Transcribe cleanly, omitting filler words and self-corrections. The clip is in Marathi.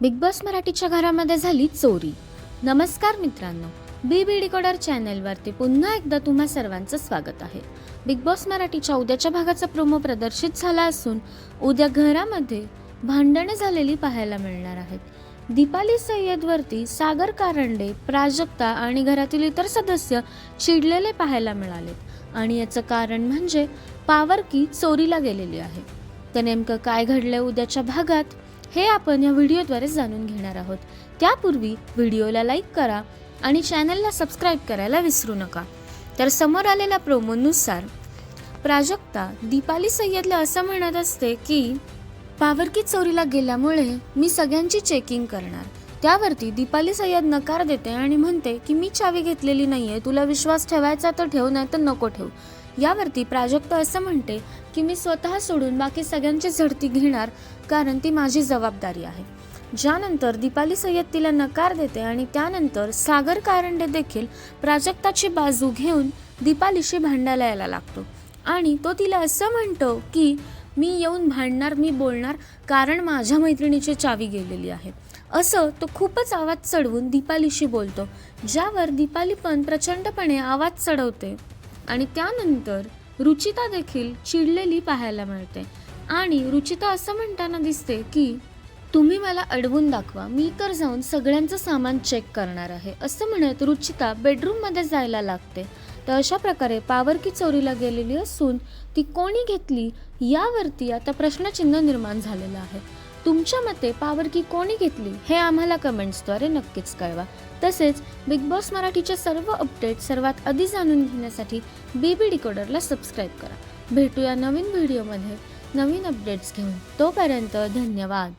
बिग बॉस मराठीच्या घरामध्ये झाली चोरी. नमस्कार मित्रांनो, बी डिकोडर चॅनलवरती पुन्हा एकदा तुम्हा सर्वांचं स्वागत आहे. बिग बॉस मराठीच्या उद्याच्या भागाचा प्रोमो प्रदर्शित झाला असून उद्या घरामध्ये भांडणे झालेली पाहायला मिळणार आहेत. दीपाली सय्यदवरती सागर कारंडे, प्राजक्ता आणि घरातील इतर सदस्य चिडलेले पाहायला मिळालेत आणि याचं कारण म्हणजे पावर की चोरीला गेलेली आहे. तर नेमकं काय घडलंय उद्याच्या भागात हे आपण या व्हिडिओद्वारे जाणून घेणार आहोत. त्यापूर्वी व्हिडिओला लाईक करा आणि चॅनलला सबस्क्राईब करायला विसरू नका. तर समोर आलेल्या प्रोमोनुसार प्राजक्ता दीपाली सय्यदला असं म्हणत असते की पावर की चोरीला गेल्यामुळे मी सगळ्यांची चेकिंग करणार. त्यावरती दीपाली सय्यद नकार देते आणि म्हणते की मी चावी घेतलेली नाहीये, तुला विश्वास ठेवायचा तर ठेव, नाही तर नको ठेवू. यावरती प्राजक्ता असं म्हणते की मी स्वतः सोडून बाकी सगळ्यांची झडती घेणार, कारण ती माझी जबाबदारी आहे. ज्यानंतर दीपाली सय्यद तिला नकार देते आणि त्यानंतर सागर कारंडे देखील प्राजक्ताची बाजू घेऊन दीपालीशी भांडायला यायला लागतो आणि तो तिला असं म्हणतो की मी येऊन भांडणार, मी बोलणार, कारण माझ्या मैत्रिणीची चावी गेलेली आहे. असं तो खूपच आवाज चढवून दीपालीशी बोलतो, ज्यावर दीपाली पण प्रचंडपणे आवाज चढवते आणि त्यानंतर रुचिता देखील चिडलेली पाहायला मिळते आणि रुचिता असं म्हणताना दिसते की तुम्ही मला अडवून दाखवा, मी तर जाऊन सगळ्यांचं सामान चेक करणार आहे. असं म्हणत रुचिता बेडरूममध्ये जायला लागते. तर अशा प्रकारे पावर की चोरीला गेलेली असून ती कोणी घेतली यावरती आता प्रश्नचिन्ह निर्माण झालेलं आहे. तुमच्या मते पावर की कोणी घेतली हे आम्हाला कमेंट्सद्वारे नक्कीच कळवा. तसेच बिग बॉस मराठीचे सर्व अपडेट सर्वात आधी जाणून घेण्यासाठी बी डिकोडरला सबस्क्राईब करा. भेटूया नवीन व्हिडिओमध्ये नवीन अपडेट्स घेऊन. तोपर्यंत धन्यवाद.